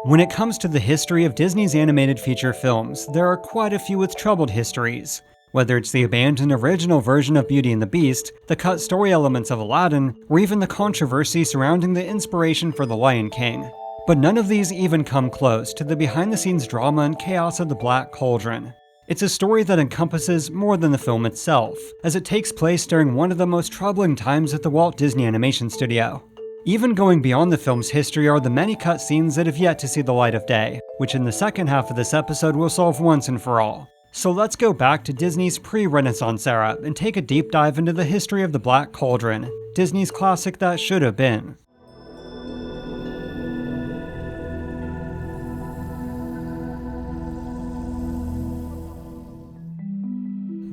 When it comes to the history of Disney's animated feature films, there are quite a few with troubled histories. Whether it's the abandoned original version of Beauty and the Beast, the cut story elements of Aladdin, or even the controversy surrounding the inspiration for The Lion King. But none of these even come close to the behind-the-scenes drama and chaos of the Black Cauldron. It's a story that encompasses more than the film itself, as it takes place during one of the most troubling times at the Walt Disney Animation Studio. Even going beyond the film's history are the many cut scenes that have yet to see the light of day, which in the second half of this episode we'll solve once and for all. So let's go back to Disney's pre-Renaissance era and take a deep dive into the history of the Black Cauldron, Disney's classic that should have been.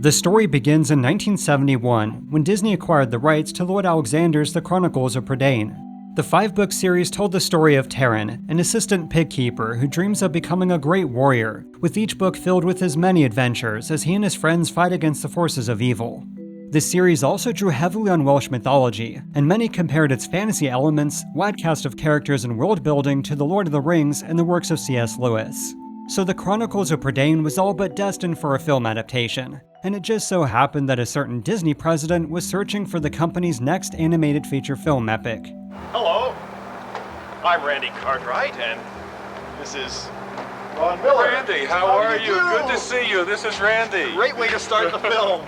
The story begins in 1971, when Disney acquired the rights to Lloyd Alexander's The Chronicles of Prydain. The 5-book series told the story of Taran, an assistant pig keeper who dreams of becoming a great warrior, with each book filled with his many adventures as he and his friends fight against the forces of evil. This series also drew heavily on Welsh mythology, and many compared its fantasy elements, wide cast of characters and world building to The Lord of the Rings and the works of C.S. Lewis. So The Chronicles of Prydain was all but destined for a film adaptation, and it just so happened that a certain Disney president was searching for the company's next animated feature film epic. Hello, I'm Randy Cartwright, and this is Ron Miller. Randy, how are you? Good to see you. This is Randy. Great way to start the film.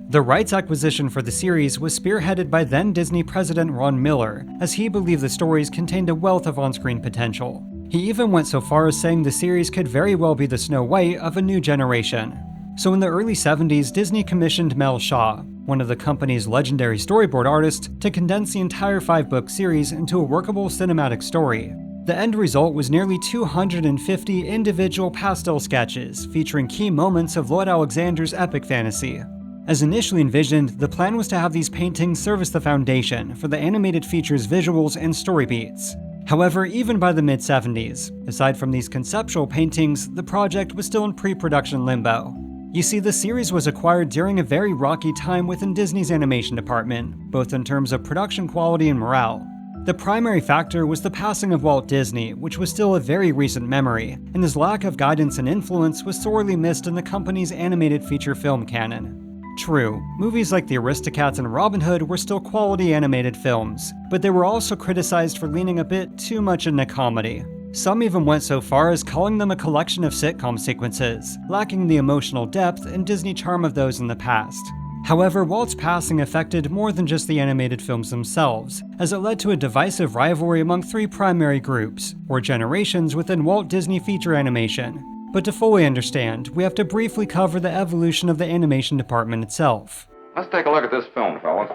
The rights acquisition for the series was spearheaded by then Disney president Ron Miller, as he believed the stories contained a wealth of on-screen potential. He even went so far as saying the series could very well be the Snow White of a new generation. So in the early 70s, Disney commissioned Mel Shaw, one of the company's legendary storyboard artists, to condense the entire 5-book series into a workable cinematic story. The end result was nearly 250 individual pastel sketches featuring key moments of Lloyd Alexander's epic fantasy. As initially envisioned, the plan was to have these paintings serve as the foundation for the animated feature's visuals and story beats. However, even by the mid-70s, aside from these conceptual paintings, the project was still in pre-production limbo. You see, the series was acquired during a very rocky time within Disney's animation department, both in terms of production quality and morale. The primary factor was the passing of Walt Disney, which was still a very recent memory, and his lack of guidance and influence was sorely missed in the company's animated feature film canon. True, movies like The Aristocats and Robin Hood were still quality animated films, but they were also criticized for leaning a bit too much into comedy. Some even went so far as calling them a collection of sitcom sequences, lacking the emotional depth and Disney charm of those in the past. However, Walt's passing affected more than just the animated films themselves, as it led to a divisive rivalry among 3 primary groups, or generations within Walt Disney feature animation. But to fully understand, we have to briefly cover the evolution of the animation department itself. Let's take a look at this film, fellas.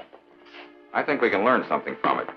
I think we can learn something from it.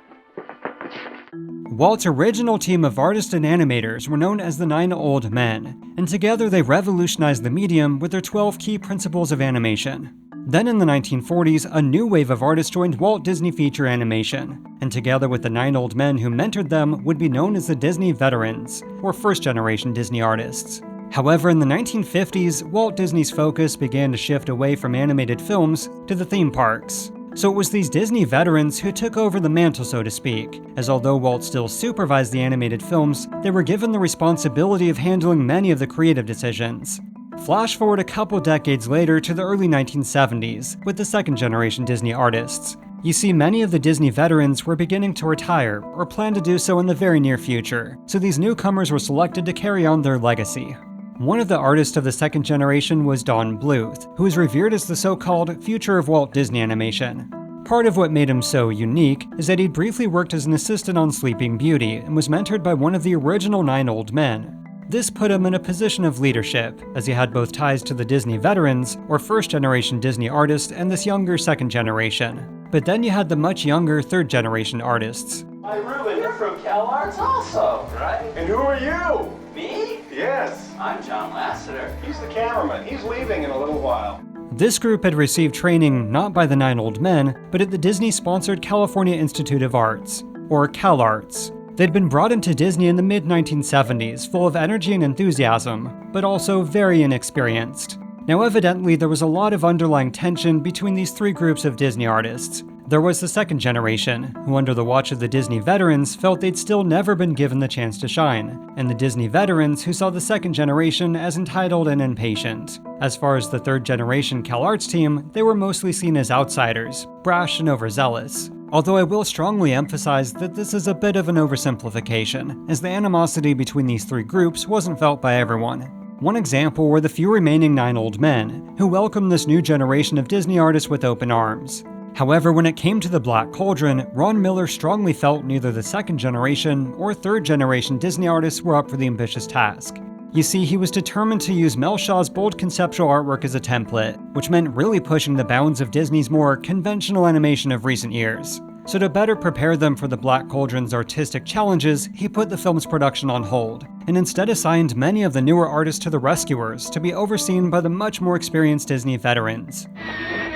Walt's original team of artists and animators were known as the 9 Old Men, and together they revolutionized the medium with their 12 key principles of animation. Then in the 1940s, a new wave of artists joined Walt Disney Feature Animation, and together with the 9 Old Men who mentored them would be known as the Disney Veterans, or first-generation Disney artists. However, in the 1950s, Walt Disney's focus began to shift away from animated films to the theme parks. So it was these Disney veterans who took over the mantle, so to speak, as although Walt still supervised the animated films, they were given the responsibility of handling many of the creative decisions. Flash forward a couple decades later to the early 1970s, with the second-generation Disney artists. You see, many of the Disney veterans were beginning to retire, or plan to do so in the very near future, so these newcomers were selected to carry on their legacy. One of the artists of the second generation was Don Bluth, who is revered as the so-called future of Walt Disney Animation. Part of what made him so unique is that he'd briefly worked as an assistant on Sleeping Beauty and was mentored by one of the original 9 Old Men. This put him in a position of leadership, as he had both ties to the Disney veterans, or first-generation Disney artists, and this younger second generation. But then you had the much younger third-generation artists. Hi, Ruben, you're from CalArts also, right? And who are you? Me? Yes, I'm John Lasseter. he's the cameraman. He's leaving in a little while. This group had received training not by the 9 Old Men, but at the Disney-sponsored California Institute of Arts, or CalArts. They'd been brought into Disney in the mid-1970s, full of energy and enthusiasm, but also very inexperienced. Now evidently there was a lot of underlying tension between these 3 groups of Disney artists. There was the second generation, who under the watch of the Disney veterans felt they'd still never been given the chance to shine, and the Disney veterans who saw the second generation as entitled and impatient. As far as the third generation CalArts team, they were mostly seen as outsiders, brash and overzealous. Although I will strongly emphasize that this is a bit of an oversimplification, as the animosity between these three groups wasn't felt by everyone. One example were the few remaining 9 old men, who welcomed this new generation of Disney artists with open arms. However, when it came to the Black Cauldron, Ron Miller strongly felt neither the second generation or third generation Disney artists were up for the ambitious task. You see, he was determined to use Mel Shaw's bold conceptual artwork as a template, which meant really pushing the bounds of Disney's more conventional animation of recent years. So to better prepare them for the Black Cauldron's artistic challenges, he put the film's production on hold, and instead assigned many of the newer artists to the Rescuers to be overseen by the much more experienced Disney veterans.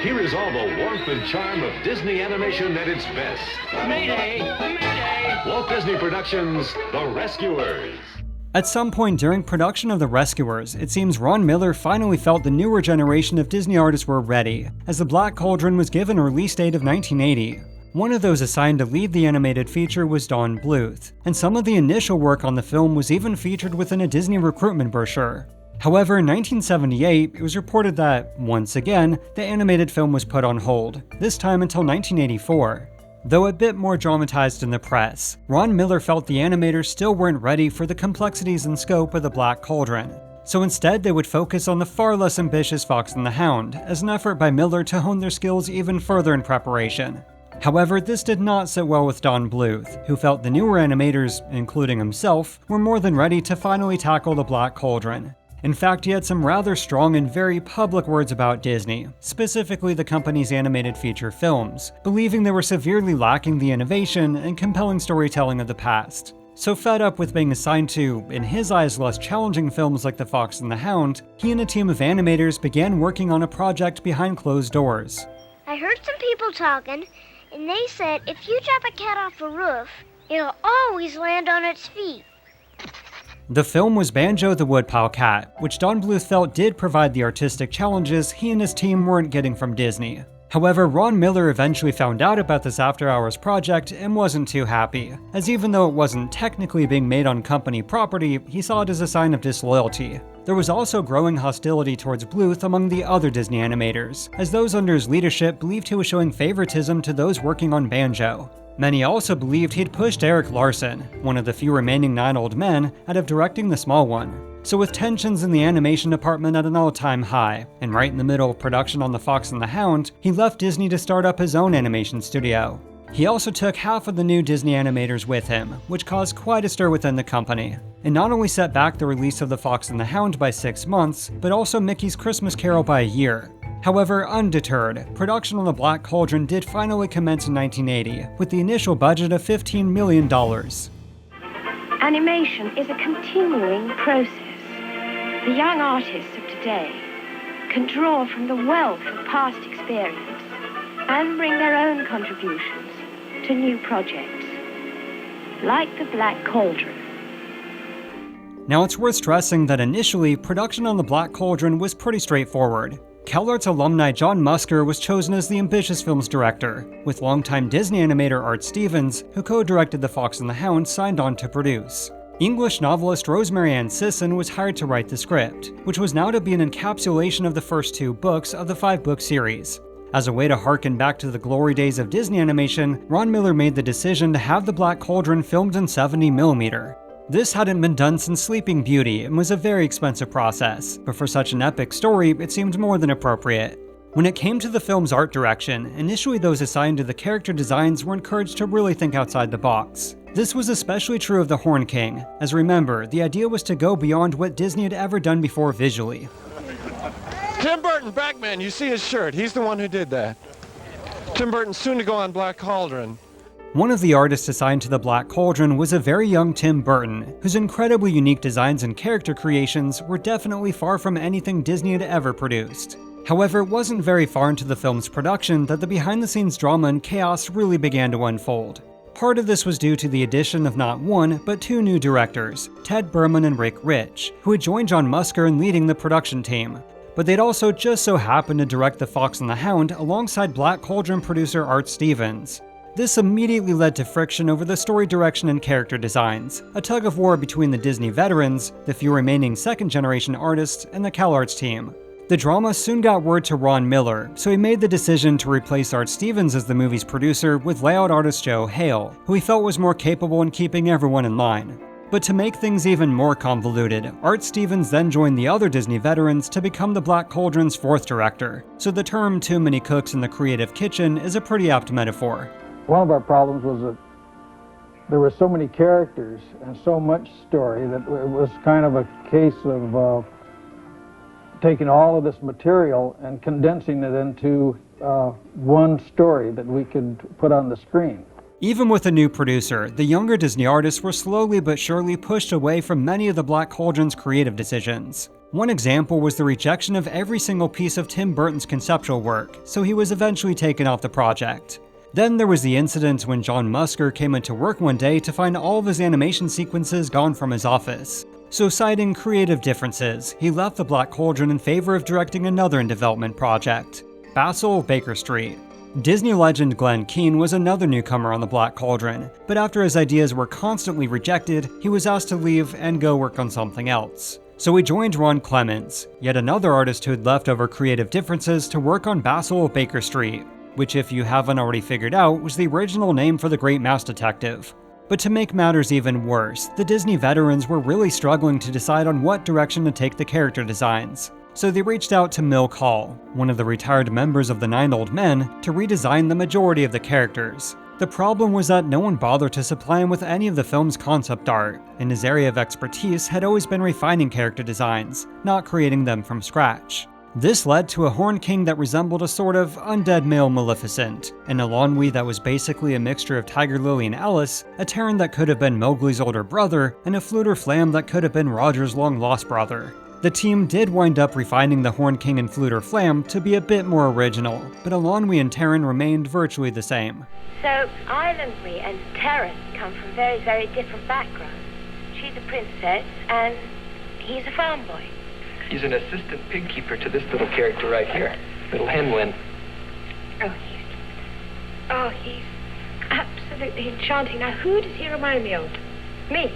Here is all the warmth and charm of Disney animation at its best. Mayday! Mayday! Walt Disney Productions, The Rescuers. At some point during production of The Rescuers, it seems Ron Miller finally felt the newer generation of Disney artists were ready, as the Black Cauldron was given a release date of 1980. One of those assigned to lead the animated feature was Don Bluth, and some of the initial work on the film was even featured within a Disney recruitment brochure. However, in 1978, it was reported that, once again, the animated film was put on hold, this time until 1984. Though a bit more dramatized in the press, Ron Miller felt the animators still weren't ready for the complexities and scope of the Black Cauldron. So instead, they would focus on the far less ambitious Fox and the Hound, as an effort by Miller to hone their skills even further in preparation. However, this did not sit well with Don Bluth, who felt the newer animators, including himself, were more than ready to finally tackle the Black Cauldron. In fact, he had some rather strong and very public words about Disney, specifically the company's animated feature films, believing they were severely lacking the innovation and compelling storytelling of the past. So fed up with being assigned to, in his eyes, less challenging films like The Fox and the Hound, he and a team of animators began working on a project behind closed doors. I heard some people talking, and they said if you drop a cat off a roof, it'll always land on its feet. The film was Banjo the Woodpile Cat, which Don Bluth felt did provide the artistic challenges he and his team weren't getting from Disney. However, Ron Miller eventually found out about this after-hours project and wasn't too happy, as even though it wasn't technically being made on company property, he saw it as a sign of disloyalty. There was also growing hostility towards Bluth among the other Disney animators, as those under his leadership believed he was showing favoritism to those working on Banjo. Many also believed he'd pushed Eric Larson, one of the few remaining 9 old men, out of directing the small one. So with tensions in the animation department at an all-time high, and right in the middle of production on The Fox and the Hound, he left Disney to start up his own animation studio. He also took half of the new Disney animators with him, which caused quite a stir within the company. It not only set back the release of The Fox and the Hound by 6 months, but also Mickey's Christmas Carol by a year. However, undeterred, production on the Black Cauldron did finally commence in 1980, with the initial budget of $15 million. Animation is a continuing process. The young artists of today can draw from the wealth of past experience and bring their own contributions to new projects, like the Black Cauldron. Now it's worth stressing that initially, production on the Black Cauldron was pretty straightforward. CalArts alumni John Musker was chosen as the ambitious film's director, with longtime Disney animator Art Stevens, who co-directed The Fox and the Hound, signed on to produce. English novelist Rosemary Ann Sisson was hired to write the script, which was now to be an encapsulation of the first 2 books of the 5-book series. As a way to harken back to the glory days of Disney animation, Ron Miller made the decision to have the Black Cauldron filmed in 70mm. This hadn't been done since Sleeping Beauty and was a very expensive process, but for such an epic story, it seemed more than appropriate. When it came to the film's art direction, initially those assigned to the character designs were encouraged to really think outside the box. This was especially true of the Horn King, as remember, the idea was to go beyond what Disney had ever done before visually. Tim Burton, Backman, you see his shirt. He's the one who did that. Tim Burton's soon to go on Black Cauldron. One of the artists assigned to the Black Cauldron was a very young Tim Burton, whose incredibly unique designs and character creations were definitely far from anything Disney had ever produced. However, it wasn't very far into the film's production that the behind-the-scenes drama and chaos really began to unfold. Part of this was due to the addition of not 1, but 2 new directors, Ted Berman and Rick Rich, who had joined John Musker in leading the production team. but they'd also just so happened to direct The Fox and the Hound alongside Black Cauldron producer Art Stevens. This immediately led to friction over the story direction and character designs, a tug-of-war between the Disney veterans, the few remaining second-generation artists, and the CalArts team. The drama soon got word to Ron Miller, so he made the decision to replace Art Stevens as the movie's producer with layout artist Joe Hale, who he felt was more capable in keeping everyone in line. But to make things even more convoluted, Art Stevens then joined the other Disney veterans to become the Black Cauldron's fourth director, so the term "too many cooks in the creative kitchen" is a pretty apt metaphor. One of our problems was that there were so many characters and so much story that it was kind of a case of taking all of this material and condensing it into one story that we could put on the screen. Even with a new producer, the younger Disney artists were slowly but surely pushed away from many of the Black Cauldron's creative decisions. One example was the rejection of every single piece of Tim Burton's conceptual work, so he was eventually taken off the project. Then there was the incident when John Musker came into work one day to find all of his animation sequences gone from his office. So citing creative differences, he left the Black Cauldron in favor of directing another in-development project, Basil of Baker Street. Disney legend Glenn Keane was another newcomer on the Black Cauldron, but after his ideas were constantly rejected, he was asked to leave and go work on something else. So he joined Ron Clements, yet another artist who had left over creative differences to work on Basil of Baker Street, which, if you haven't already figured out, was the original name for the Great Mouse Detective. But to make matters even worse, the Disney veterans were really struggling to decide on what direction to take the character designs. So they reached out to Milk Hall, one of the retired members of the Nine Old Men, to redesign the majority of the characters. The problem was that no one bothered to supply him with any of the film's concept art, and his area of expertise had always been refining character designs, not creating them from scratch. This led to a Horn King that resembled a sort of undead male Maleficent, an Elanwi that was basically a mixture of Tiger Lily and Alice, a Terran that could have been Mowgli's older brother, and a Fluter Flam that could have been Roger's long-lost brother. The team did wind up refining the Horn King and Fluter Flam to be a bit more original, but Elanwi and Terran remained virtually the same. So, Islandry and Terran come from very, very different backgrounds. She's a princess, and he's a farm boy. He's an assistant pig keeper to this little character right here, little Henwin. He's absolutely enchanting. Now, who does he remind me of? Me.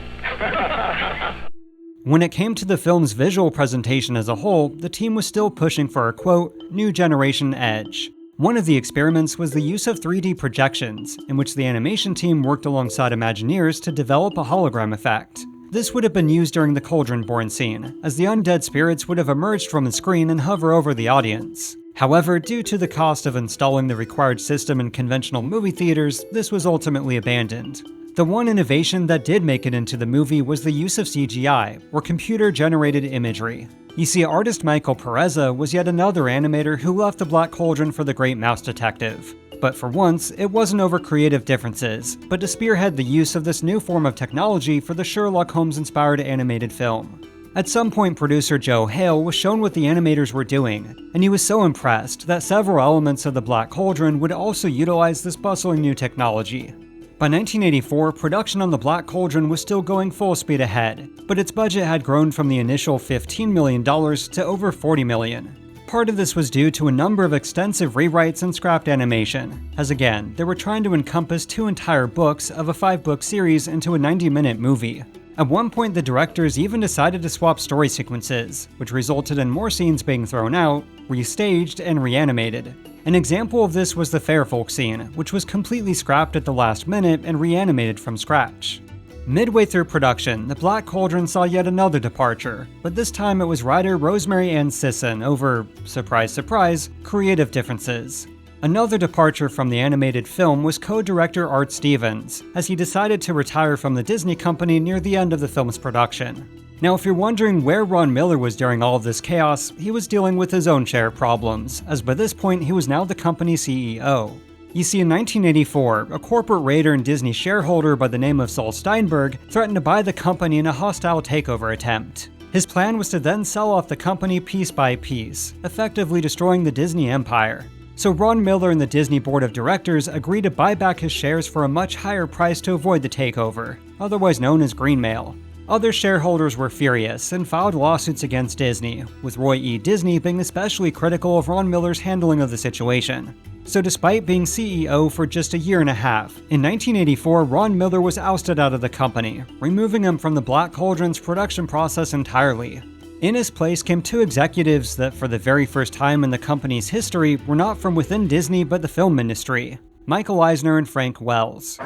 When it came to the film's visual presentation as a whole, the team was still pushing for a, quote, new generation edge. One of the experiments was the use of 3D projections, in which the animation team worked alongside Imagineers to develop a hologram effect. This would have been used during the Cauldron-born scene, as the undead spirits would have emerged from the screen and hover over the audience. However, due to the cost of installing the required system in conventional movie theaters, this was ultimately abandoned. The one innovation that did make it into the movie was the use of CGI, or computer-generated imagery. You see, artist Michael Pereza was yet another animator who left the Black Cauldron for the Great Mouse Detective. But for once, it wasn't over creative differences, but to spearhead the use of this new form of technology for the Sherlock Holmes-inspired animated film. At some point, producer Joe Hale was shown what the animators were doing, and he was so impressed that several elements of the Black Cauldron would also utilize this bustling new technology. By 1984, production on the Black Cauldron was still going full speed ahead, but its budget had grown from the initial $15 million to over $40 million. Part of this was due to a number of extensive rewrites and scrapped animation, as again, they were trying to encompass 2 entire books of a 5-book series into a 90-minute movie. At one point, the directors even decided to swap story sequences, which resulted in more scenes being thrown out, restaged, and reanimated. An example of this was the Fairfolk scene, which was completely scrapped at the last minute and reanimated from scratch. Midway through production, the Black Cauldron saw yet another departure, but this time it was writer Rosemary Ann Sisson over, surprise surprise, creative differences. Another departure from the animated film was co-director Art Stevens, as he decided to retire from the Disney company near the end of the film's production. Now, if you're wondering where Ron Miller was during all of this chaos, he was dealing with his own share of problems, as by this point he was now the company's CEO. You see, in 1984, a corporate raider and Disney shareholder by the name of Saul Steinberg threatened to buy the company in a hostile takeover attempt. His plan was to then sell off the company piece by piece, effectively destroying the Disney empire. So Ron Miller and the Disney board of directors agreed to buy back his shares for a much higher price to avoid the takeover, otherwise known as greenmail. Other shareholders were furious and filed lawsuits against Disney, with Roy E. Disney being especially critical of Ron Miller's handling of the situation. So despite being CEO for just a year and a half, in 1984 Ron Miller was ousted out of the company, removing him from the Black Cauldron's production process entirely. In his place came two executives that for the very first time in the company's history were not from within Disney but the film industry, Michael Eisner and Frank Wells.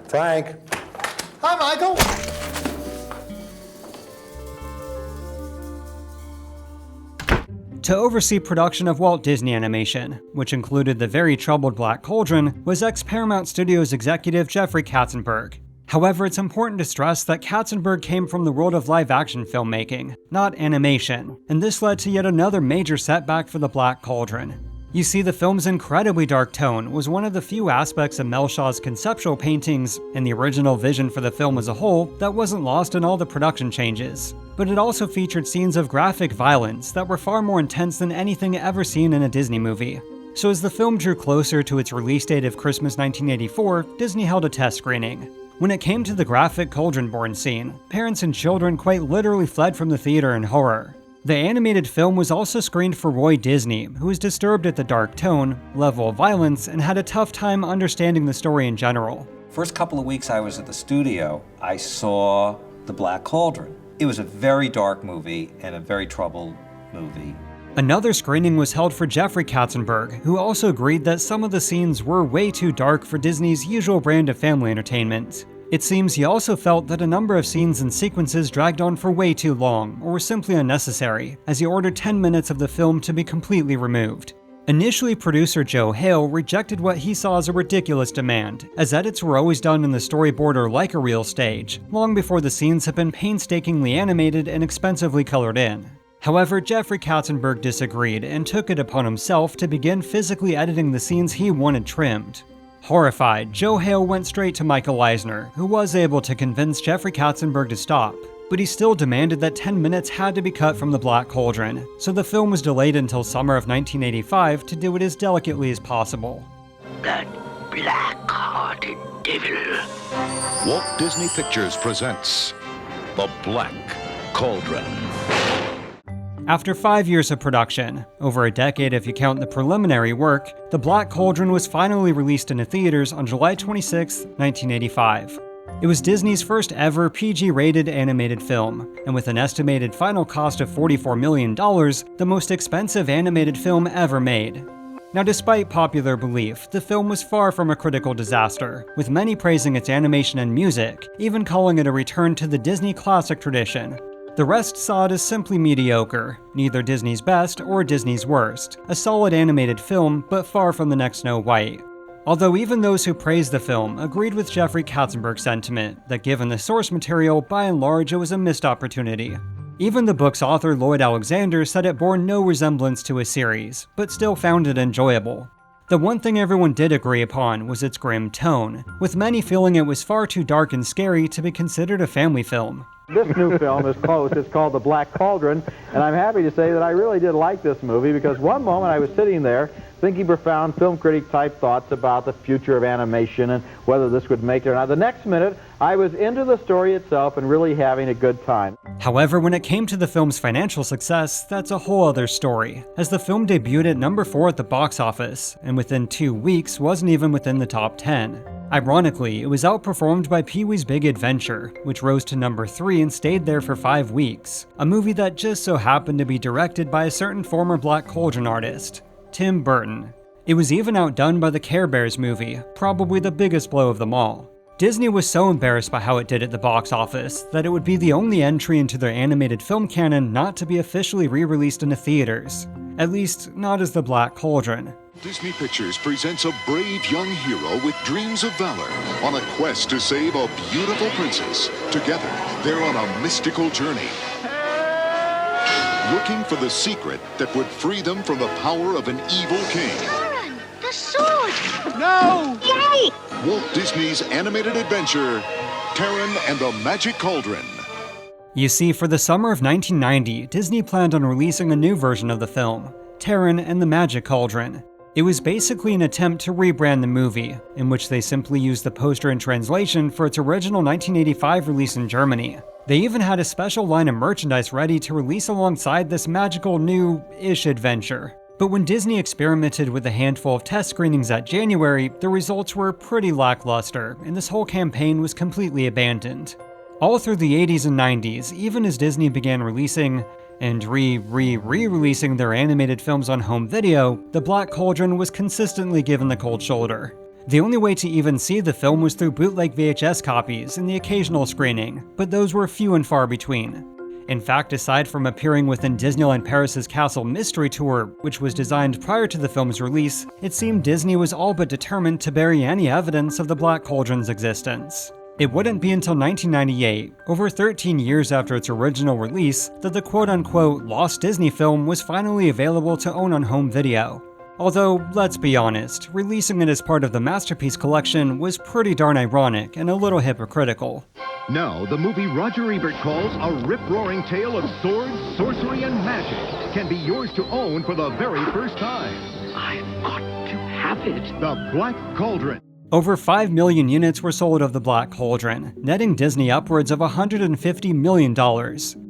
Frank. Hi, Michael. To oversee production of Walt Disney Animation, which included the very troubled Black Cauldron, was ex-Paramount Studios executive Jeffrey Katzenberg. However, it's important to stress that Katzenberg came from the world of live-action filmmaking, not animation, and this led to yet another major setback for the Black Cauldron. You see, the film's incredibly dark tone was one of the few aspects of Mel Shaw's conceptual paintings and the original vision for the film as a whole that wasn't lost in all the production changes. But it also featured scenes of graphic violence that were far more intense than anything ever seen in a Disney movie. So as the film drew closer to its release date of Christmas 1984, Disney held a test screening. When it came to the graphic Cauldron-born scene, parents and children quite literally fled from the theater in horror. The animated film was also screened for Roy Disney, who was disturbed at the dark tone, level of violence, and had a tough time understanding the story in general. First couple of weeks I was at the studio, I saw The Black Cauldron. It was a very dark movie and a very troubled movie. Another screening was held for Jeffrey Katzenberg, who also agreed that some of the scenes were way too dark for Disney's usual brand of family entertainment. It seems he also felt that a number of scenes and sequences dragged on for way too long, or were simply unnecessary, as he ordered 10 minutes of the film to be completely removed. Initially, producer Joe Hale rejected what he saw as a ridiculous demand, as edits were always done in the storyboard or like-a-reel stage, long before the scenes had been painstakingly animated and expensively colored in. However, Jeffrey Katzenberg disagreed and took it upon himself to begin physically editing the scenes he wanted trimmed. Horrified, Joe Hale went straight to Michael Eisner, who was able to convince Jeffrey Katzenberg to stop, but he still demanded that 10 minutes had to be cut from the Black Cauldron, so the film was delayed until summer of 1985 to do it as delicately as possible. That black-hearted devil. Walt Disney Pictures presents The Black Cauldron. After 5 years of production, over a decade if you count the preliminary work, The Black Cauldron was finally released into theaters on July 26, 1985. It was Disney's first ever PG-rated animated film, and with an estimated final cost of $44 million, the most expensive animated film ever made. Now, despite popular belief, the film was far from a critical disaster, with many praising its animation and music, even calling it a return to the Disney classic tradition. The rest saw it as simply mediocre, neither Disney's best or Disney's worst, a solid animated film, but far from the next Snow White. Although even those who praised the film agreed with Jeffrey Katzenberg's sentiment that given the source material, by and large it was a missed opportunity. Even the book's author Lloyd Alexander said it bore no resemblance to a series, but still found it enjoyable. The one thing everyone did agree upon was its grim tone, with many feeling it was far too dark and scary to be considered a family film. This new film is close. It's called The Black Cauldron, and I'm happy to say that I really did like this movie because one moment I was sitting there thinking profound film critic type thoughts about the future of animation and whether this would make it or not. The next minute, I was into the story itself and really having a good time. However, when it came to the film's financial success, that's a whole other story, as the film debuted at number 4 at the box office, and within 2 weeks wasn't even within the top 10. Ironically, it was outperformed by Pee-wee's Big Adventure, which rose to number 3 and stayed there for 5 weeks, a movie that just so happened to be directed by a certain former Black Cauldron artist, Tim Burton. It was even outdone by the Care Bears movie, probably the biggest blow of them all. Disney was so embarrassed by how it did at the box office that it would be the only entry into their animated film canon not to be officially re-released into theaters. At least, not as The Black Cauldron. Disney Pictures presents a brave young hero with dreams of valor on a quest to save a beautiful princess. Together, they're on a mystical journey, looking for the secret that would free them from the power of an evil king. Lauren, the sword! No! No! Walt Disney's animated adventure, Taran and the Magic Cauldron. You see, for the summer of 1990, Disney planned on releasing a new version of the film, Taran and the Magic Cauldron. It was basically an attempt to rebrand the movie, in which they simply used the poster and translation for its original 1985 release in Germany. They even had a special line of merchandise ready to release alongside this magical new-ish adventure. But when Disney experimented with a handful of test screenings that January, the results were pretty lackluster, and this whole campaign was completely abandoned. All through the 80s and 90s, even as Disney began releasing and re-releasing their animated films on home video, the Black Cauldron was consistently given the cold shoulder. The only way to even see the film was through bootleg VHS copies and the occasional screening, but those were few and far between. In fact, aside from appearing within Disneyland Paris's Castle Mystery Tour, which was designed prior to the film's release, it seemed Disney was all but determined to bury any evidence of the Black Cauldron's existence. It wouldn't be until 1998, over 13 years after its original release, that the quote-unquote lost Disney film was finally available to own on home video. Although, let's be honest, releasing it as part of the Masterpiece Collection was pretty darn ironic and a little hypocritical. Now, the movie Roger Ebert calls a rip-roaring tale of swords, sorcery, and magic can be yours to own for the very first time. I've got to have it. The Black Cauldron. Over 5 million units were sold of the Black Cauldron, netting Disney upwards of $150 million.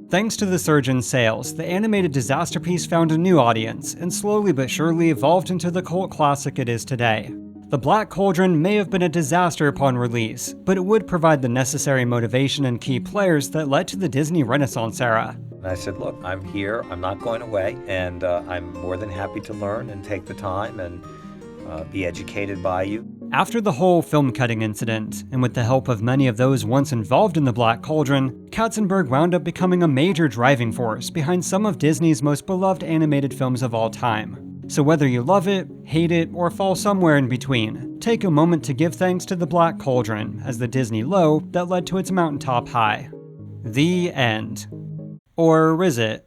Thanks to the surge in sales, the animated disaster piece found a new audience, and slowly but surely evolved into the cult classic it is today. The Black Cauldron may have been a disaster upon release, but it would provide the necessary motivation and key players that led to the Disney Renaissance era. And I said, look, I'm here, I'm not going away, and I'm more than happy to learn and take the time and be educated by you. After the whole film cutting incident, and with the help of many of those once involved in the Black Cauldron, Katzenberg wound up becoming a major driving force behind some of Disney's most beloved animated films of all time. So whether you love it, hate it, or fall somewhere in between, take a moment to give thanks to the Black Cauldron as the Disney low that led to its mountaintop high. The end. Or is it?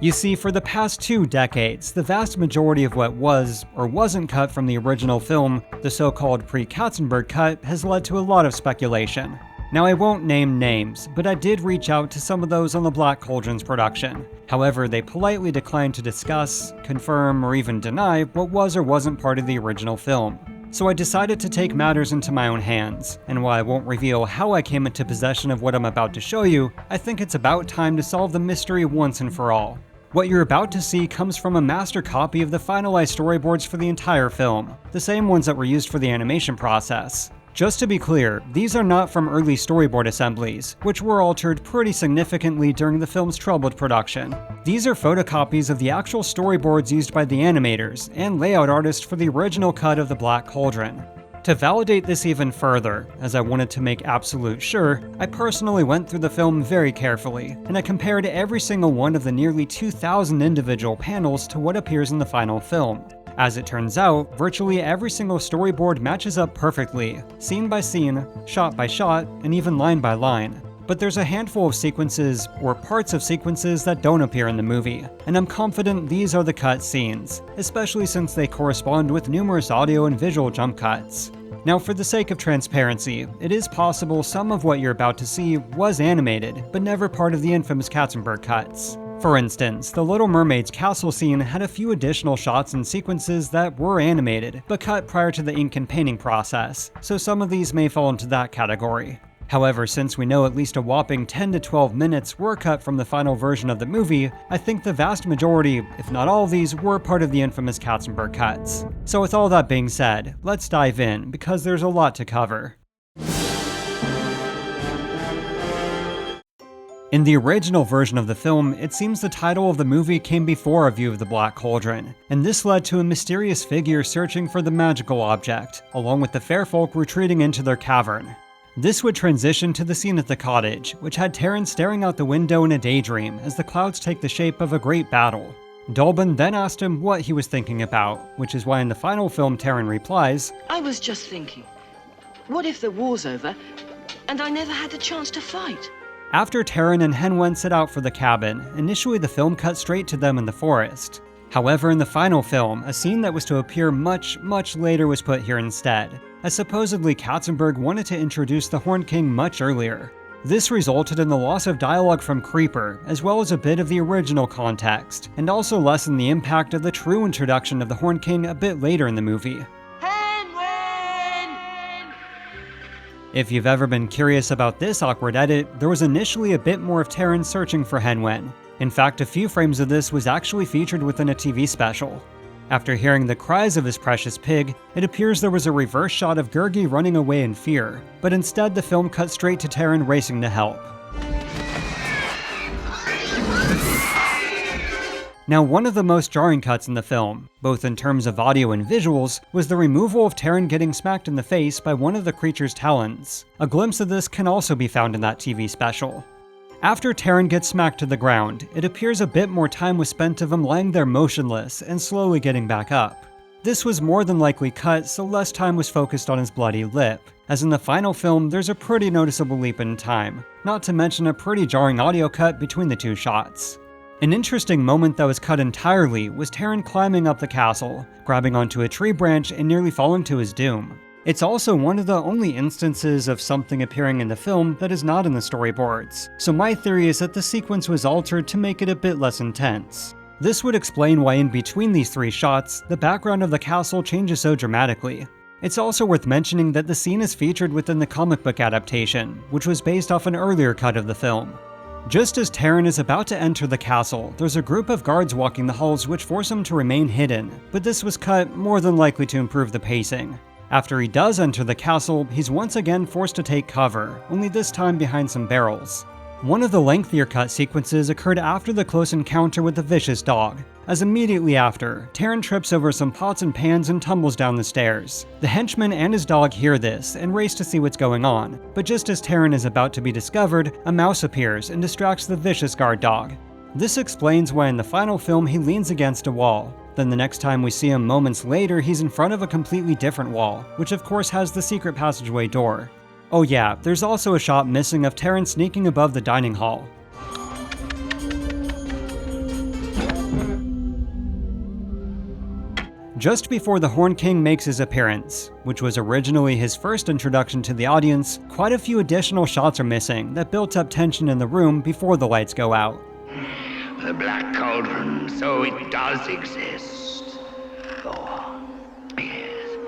You see, for the past 2 decades, the vast majority of what was or wasn't cut from the original film, the so-called pre-Katzenberg cut, has led to a lot of speculation. Now, I won't name names, but I did reach out to some of those on the Black Cauldron's production. However, they politely declined to discuss, confirm, or even deny what was or wasn't part of the original film. So I decided to take matters into my own hands, and while I won't reveal how I came into possession of what I'm about to show you, I think it's about time to solve the mystery once and for all. What you're about to see comes from a master copy of the finalized storyboards for the entire film, the same ones that were used for the animation process. Just to be clear, these are not from early storyboard assemblies, which were altered pretty significantly during the film's troubled production. These are photocopies of the actual storyboards used by the animators and layout artists for the original cut of the Black Cauldron. To validate this even further, as I wanted to make absolute sure, I personally went through the film very carefully, and I compared every single one of the nearly 2,000 individual panels to what appears in the final film. As it turns out, virtually every single storyboard matches up perfectly, scene by scene, shot by shot, and even line by line. But there's a handful of sequences, or parts of sequences, that don't appear in the movie, and I'm confident these are the cut scenes, especially since they correspond with numerous audio and visual jump cuts. Now, for the sake of transparency, it is possible some of what you're about to see was animated, but never part of the infamous Katzenberg cuts. For instance, the Little Mermaid's castle scene had a few additional shots and sequences that were animated, but cut prior to the ink and painting process, so some of these may fall into that category. However, since we know at least a whopping 10 to 12 minutes were cut from the final version of the movie, I think the vast majority, if not all of these, were part of the infamous Katzenberg cuts. So with all that being said, let's dive in, because there's a lot to cover. In the original version of the film, it seems the title of the movie came before a view of the Black Cauldron, and this led to a mysterious figure searching for the magical object, along with the fair folk retreating into their cavern. This would transition to the scene at the cottage, which had Terran staring out the window in a daydream as the clouds take the shape of a great battle. Dolben then asked him what he was thinking about, which is why in the final film Terran replies, "I was just thinking, what if the war's over and I never had the chance to fight?" After Terran and Henwen set out for the cabin, initially the film cut straight to them in the forest. However, in the final film, a scene that was to appear much later was put here instead, as supposedly Katzenberg wanted to introduce the Horned King much earlier. This resulted in the loss of dialogue from Creeper, as well as a bit of the original context, and also lessened the impact of the true introduction of the Horned King a bit later in the movie. If you've ever been curious about this awkward edit, there was initially a bit more of Taran searching for Hen Wen. In fact, a few frames of this was actually featured within a TV special. After hearing the cries of his precious pig, it appears there was a reverse shot of Gurgi running away in fear, but instead the film cut straight to Taran racing to help. Now, one of the most jarring cuts in the film, both in terms of audio and visuals, was the removal of Taran getting smacked in the face by one of the creature's talons. A glimpse of this can also be found in that TV special. After Taran gets smacked to the ground, it appears a bit more time was spent of him lying there motionless and slowly getting back up. This was more than likely cut, so less time was focused on his bloody lip, as in the final film there's a pretty noticeable leap in time, not to mention a pretty jarring audio cut between the two shots. An interesting moment that was cut entirely was Taran climbing up the castle, grabbing onto a tree branch and nearly falling to his doom. It's also one of the only instances of something appearing in the film that is not in the storyboards, so my theory is that the sequence was altered to make it a bit less intense. This would explain why in between these three shots, the background of the castle changes so dramatically. It's also worth mentioning that the scene is featured within the comic book adaptation, which was based off an earlier cut of the film. Just as Taran is about to enter the castle, there's a group of guards walking the halls which force him to remain hidden, but this was cut more than likely to improve the pacing. After he does enter the castle, he's once again forced to take cover, only this time behind some barrels. One of the lengthier cut sequences occurred after the close encounter with the vicious dog, as immediately after, Taran trips over some pots and pans and tumbles down the stairs. The henchman and his dog hear this and race to see what's going on, but just as Taran is about to be discovered, a mouse appears and distracts the vicious guard dog. This explains why in the final film he leans against a wall. Then the next time we see him moments later, he's in front of a completely different wall, which of course has the secret passageway door. Oh yeah, there's also a shot missing of Taran sneaking above the dining hall. Just before the Horn King makes his appearance, which was originally his first introduction to the audience, quite a few additional shots are missing that built up tension in the room before the lights go out. The Black Cauldron, so it does exist. Go on. Yes.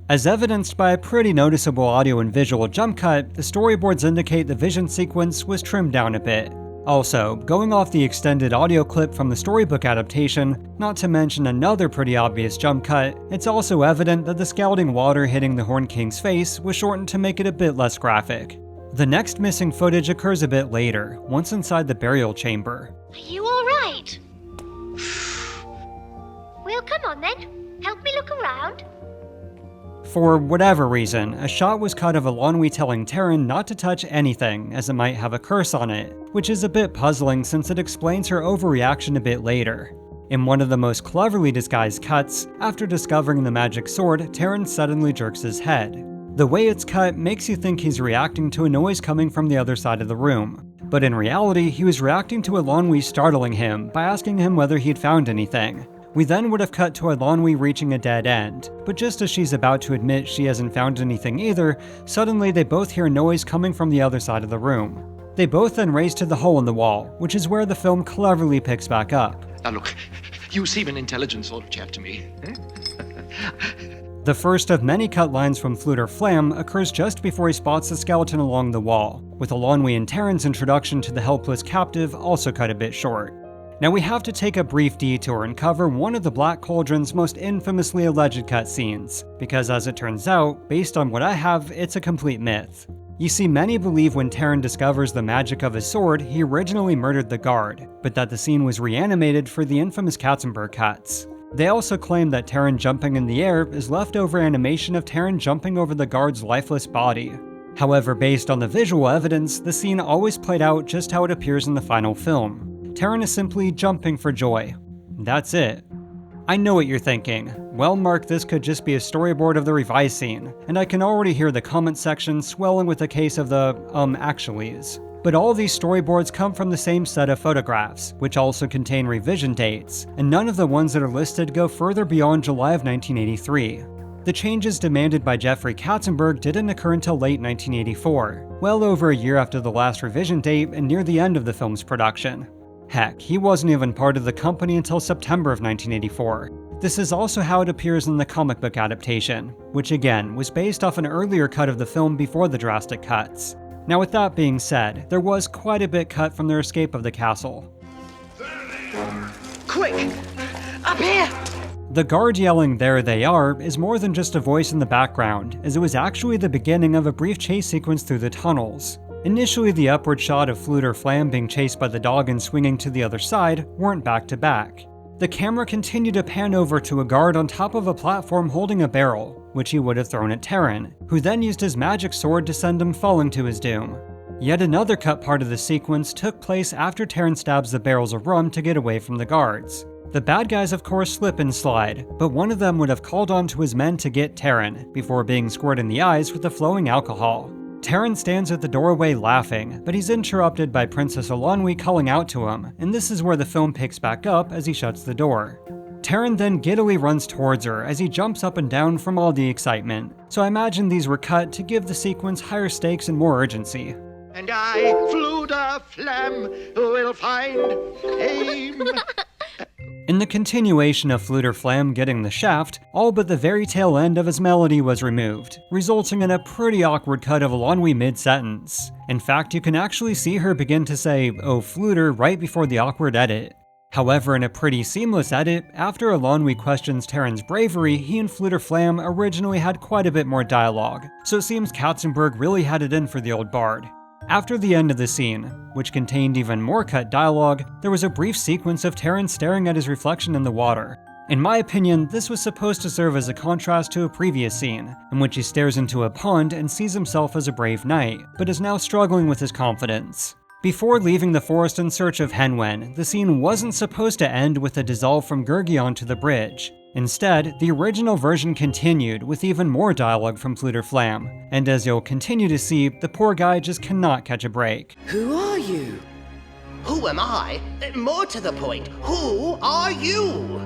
As evidenced by a pretty noticeable audio and visual jump cut, the storyboards indicate the vision sequence was trimmed down a bit. Also, going off the extended audio clip from the storybook adaptation, not to mention another pretty obvious jump cut, it's also evident that the scalding water hitting the Horn King's face was shortened to make it a bit less graphic. The next missing footage occurs a bit later, once inside the burial chamber. Are you alright? Well, come on then. Help me look around. For whatever reason, a shot was cut of Eilonwy telling Taran not to touch anything as it might have a curse on it, which is a bit puzzling since it explains her overreaction a bit later. In one of the most cleverly disguised cuts, after discovering the magic sword, Taran suddenly jerks his head. The way it's cut makes you think he's reacting to a noise coming from the other side of the room, but in reality he was reacting to Eilonwy startling him by asking him whether he'd found anything. We then would have cut to Eilonwy reaching a dead end, but just as she's about to admit she hasn't found anything either, suddenly they both hear noise coming from the other side of the room. They both then race to the hole in the wall, which is where the film cleverly picks back up. Now look, you seem an intelligent sort of chap to me. The first of many cut lines from Fluter Flam occurs just before he spots the skeleton along the wall, with Eilonwy and Taran's introduction to the helpless captive also cut a bit short. Now we have to take a brief detour and cover one of the Black Cauldron's most infamously alleged cutscenes, because as it turns out, based on what I have, it's a complete myth. You see, many believe when Taran discovers the magic of his sword, he originally murdered the guard, but that the scene was reanimated for the infamous Katzenberg cuts. They also claim that Taran jumping in the air is leftover animation of Taran jumping over the guard's lifeless body. However, based on the visual evidence, the scene always played out just how it appears in the final film. Taran is simply jumping for joy. That's it. I know what you're thinking. Well, Mark, this could just be a storyboard of the revised scene, and I can already hear the comment section swelling with a case of the, actuallys. But all these storyboards come from the same set of photographs, which also contain revision dates, and none of the ones that are listed go further beyond July of 1983. The changes demanded by Jeffrey Katzenberg didn't occur until late 1984, well over a year after the last revision date and near the end of the film's production. Heck, he wasn't even part of the company until September of 1984. This is also how it appears in the comic book adaptation, which again was based off an earlier cut of the film before the drastic cuts. Now with that being said, there was quite a bit cut from their escape of the castle. Quick! Up here! The guard yelling "there they are" is more than just a voice in the background, as it was actually the beginning of a brief chase sequence through the tunnels. Initially, the upward shot of Fluter Flam being chased by the dog and swinging to the other side weren't back to back. The camera continued to pan over to a guard on top of a platform holding a barrel, which he would have thrown at Terran, who then used his magic sword to send him falling to his doom. Yet another cut part of the sequence took place after Terran stabs the barrels of rum to get away from the guards. The bad guys of course slip and slide, but one of them would have called on to his men to get Terran, before being squirted in the eyes with the flowing alcohol. Terran stands at the doorway laughing, but he's interrupted by Princess Eilonwy calling out to him, and this is where the film picks back up as he shuts the door. Terran then giddily runs towards her as he jumps up and down from all the excitement, so I imagine these were cut to give the sequence higher stakes and more urgency. And I, Fluter Flam, will find fame. In the continuation of Fluter Flam getting the shaft, all but the very tail end of his melody was removed, resulting in a pretty awkward cut of Eilonwy mid-sentence. In fact, you can actually see her begin to say, "Oh Fluter," right before the awkward edit. However, in a pretty seamless edit, after Eilonwy questions Terran's bravery, he and Fluter Flam originally had quite a bit more dialogue, so it seems Katzenberg really had it in for the old bard. After the end of the scene, which contained even more cut dialogue, there was a brief sequence of Terran staring at his reflection in the water. In my opinion, this was supposed to serve as a contrast to a previous scene, in which he stares into a pond and sees himself as a brave knight, but is now struggling with his confidence. Before leaving the forest in search of Henwen, the scene wasn't supposed to end with a dissolve from Gurgi onto the bridge. Instead, the original version continued with even more dialogue from Fluter Flam, and as you'll continue to see, the poor guy just cannot catch a break. Who are you? Who am I? More to the point, who are you?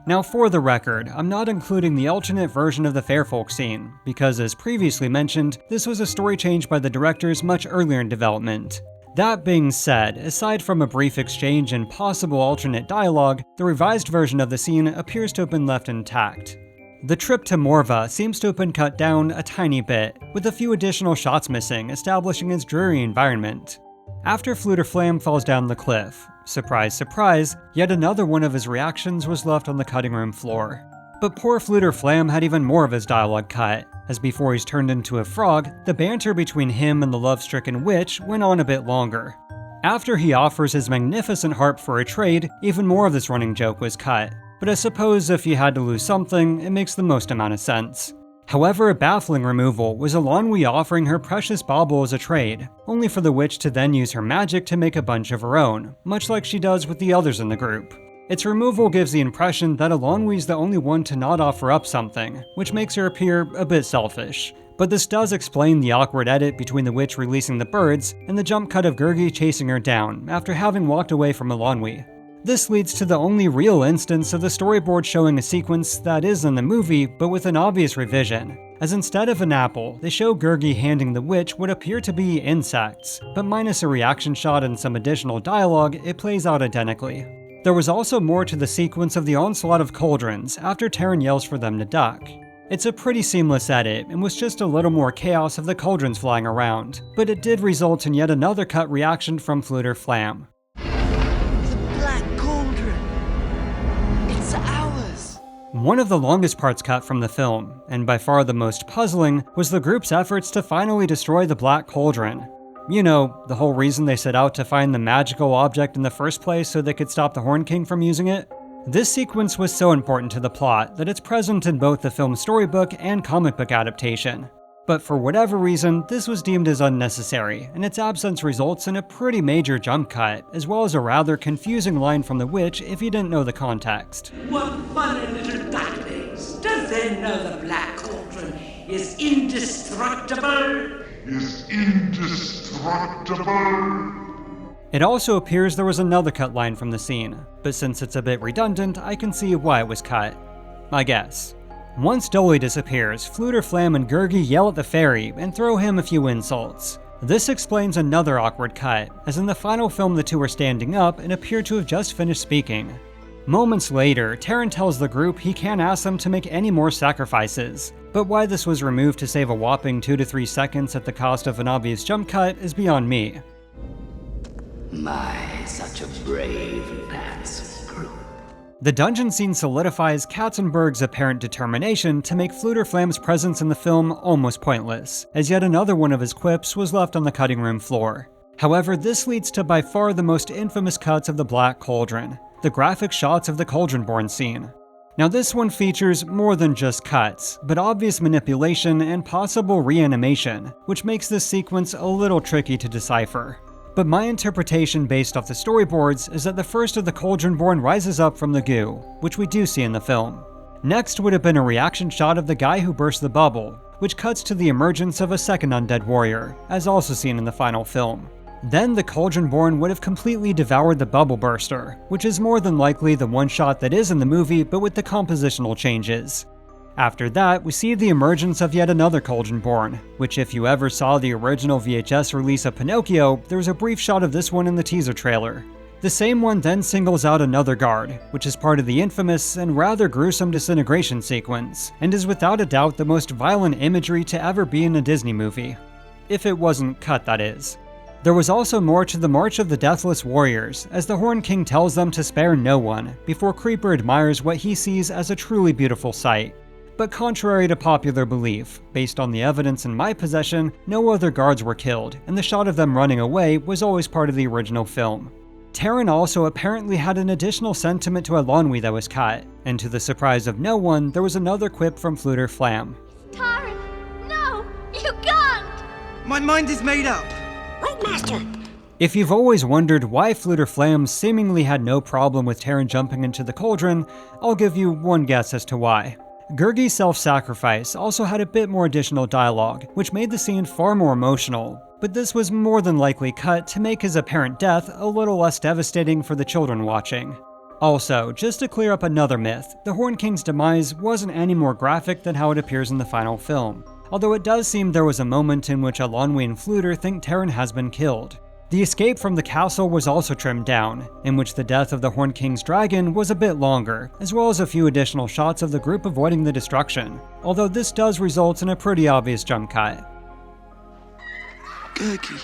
Now for the record, I'm not including the alternate version of the Fairfolk scene, because as previously mentioned, this was a story change by the directors much earlier in development. That being said, aside from a brief exchange and possible alternate dialogue, the revised version of the scene appears to have been left intact. The trip to Morva seems to have been cut down a tiny bit, with a few additional shots missing, establishing its dreary environment. After Fluter Flam falls down the cliff, surprise surprise, yet another one of his reactions was left on the cutting room floor. But poor Fluter Flam had even more of his dialogue cut, as before he's turned into a frog, the banter between him and the love-stricken witch went on a bit longer. After he offers his magnificent harp for a trade, even more of this running joke was cut, but I suppose if you had to lose something, it makes the most amount of sense. However, a baffling removal was Eilonwy offering her precious bauble as a trade, only for the witch to then use her magic to make a bunch of her own, much like she does with the others in the group. Its removal gives the impression that Eilonwy's the only one to not offer up something, which makes her appear a bit selfish. But this does explain the awkward edit between the witch releasing the birds and the jump cut of Gurgi chasing her down after having walked away from Eilonwy. This leads to the only real instance of the storyboard showing a sequence that is in the movie, but with an obvious revision, as instead of an apple, they show Gurgi handing the witch what appear to be insects, but minus a reaction shot and some additional dialogue, it plays out identically. There was also more to the sequence of the onslaught of cauldrons after Terran yells for them to duck. It's a pretty seamless edit and was just a little more chaos of the cauldrons flying around, but it did result in yet another cut reaction from Fluter Flam. One of the longest parts cut from the film, and by far the most puzzling, was the group's efforts to finally destroy the Black Cauldron. You know, the whole reason they set out to find the magical object in the first place so they could stop the Horn King from using it? This sequence was so important to the plot that it's present in both the film storybook and comic book adaptation. But for whatever reason, this was deemed as unnecessary, and its absence results in a pretty major jump cut, as well as a rather confusing line from the witch if you didn't know the context. What funny little ducklings! Does they know the Black Cauldron is indestructible? It also appears there was another cut line from the scene, but since it's a bit redundant, I can see why it was cut. I guess. Once Dolly disappears, Fluter Flam and Gurgi yell at the fairy and throw him a few insults. This explains another awkward cut, as in the final film the two are standing up and appear to have just finished speaking. Moments later, Taran tells the group he can't ask them to make any more sacrifices, but why this was removed to save a whopping 2 to 3 seconds at the cost of an obvious jump cut is beyond me. My, such a brave pants group. The dungeon scene solidifies Katzenberg's apparent determination to make Flutterflam's presence in the film almost pointless, as yet another one of his quips was left on the cutting room floor. However, this leads to by far the most infamous cuts of the Black Cauldron, the graphic shots of the Cauldron-born scene. Now this one features more than just cuts, but obvious manipulation and possible reanimation, which makes this sequence a little tricky to decipher. But my interpretation based off the storyboards is that the first of the Cauldron-born rises up from the goo, which we do see in the film. Next would have been a reaction shot of the guy who burst the bubble, which cuts to the emergence of a second undead warrior, as also seen in the final film. Then the Cauldron-born would have completely devoured the bubble burster, which is more than likely the one shot that is in the movie but with the compositional changes. After that, we see the emergence of yet another Cauldron-born, which if you ever saw the original VHS release of Pinocchio, there was a brief shot of this one in the teaser trailer. The same one then singles out another guard, which is part of the infamous and rather gruesome disintegration sequence, and is without a doubt the most violent imagery to ever be in a Disney movie. If it wasn't cut, that is. There was also more to the March of the Deathless Warriors, as the Horn King tells them to spare no one, before Creeper admires what he sees as a truly beautiful sight. But contrary to popular belief, based on the evidence in my possession, no other guards were killed, and the shot of them running away was always part of the original film. Taran also apparently had an additional sentiment to Eilonwy that was cut, and to the surprise of no one, there was another quip from Flutterflam. Taran, no, you can't! My mind is made up. Master. If you've always wondered why Flutterflam seemingly had no problem with Taran jumping into the cauldron, I'll give you one guess as to why. Gurgi's self-sacrifice also had a bit more additional dialogue, which made the scene far more emotional, but this was more than likely cut to make his apparent death a little less devastating for the children watching. Also, just to clear up another myth, the Horn King's demise wasn't any more graphic than how it appears in the final film, although it does seem there was a moment in which Eilonwy and Flutter think Taran has been killed. The escape from the castle was also trimmed down, in which the death of the Horn King's dragon was a bit longer, as well as a few additional shots of the group avoiding the destruction, although this does result in a pretty obvious jump cut. Gurgi.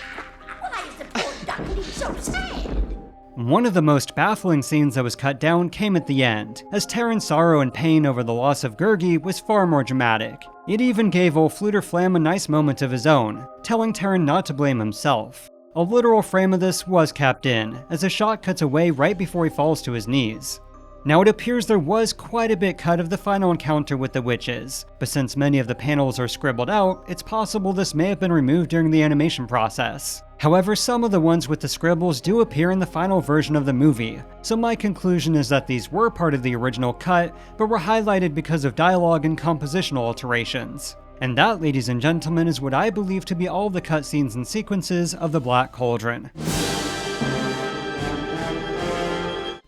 Why is the poor duckling so sad? One of the most baffling scenes that was cut down came at the end, as Taran's sorrow and pain over the loss of Gurgi was far more dramatic. It even gave old Flutterflam a nice moment of his own, telling Taran not to blame himself. A literal frame of this was kept in, as a shot cuts away right before he falls to his knees. Now it appears there was quite a bit cut of the final encounter with the witches, but since many of the panels are scribbled out, it's possible this may have been removed during the animation process. However, some of the ones with the scribbles do appear in the final version of the movie, so my conclusion is that these were part of the original cut, but were highlighted because of dialogue and compositional alterations. And that, ladies and gentlemen, is what I believe to be all the cutscenes and sequences of the Black Cauldron.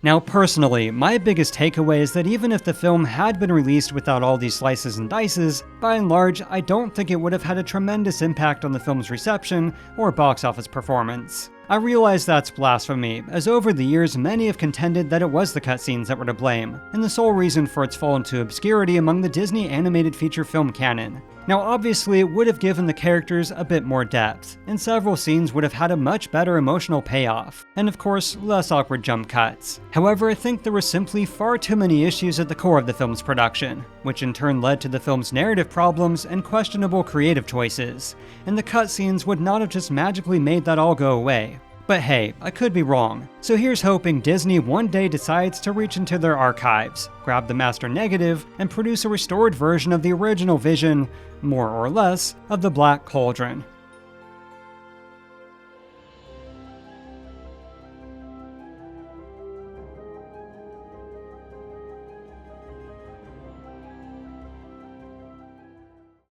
Now personally, my biggest takeaway is that even if the film had been released without all these slices and dices, by and large, I don't think it would have had a tremendous impact on the film's reception or box office performance. I realize that's blasphemy, as over the years many have contended that it was the cutscenes that were to blame, and the sole reason for its fall into obscurity among the Disney animated feature film canon. Now obviously it would have given the characters a bit more depth, and several scenes would have had a much better emotional payoff, and of course less awkward jump cuts. However, I think there were simply far too many issues at the core of the film's production, which in turn led to the film's narrative problems and questionable creative choices, and the cutscenes would not have just magically made that all go away. But hey, I could be wrong. So here's hoping Disney one day decides to reach into their archives, grab the master negative, and produce a restored version of the original vision, more or less, of the Black Cauldron.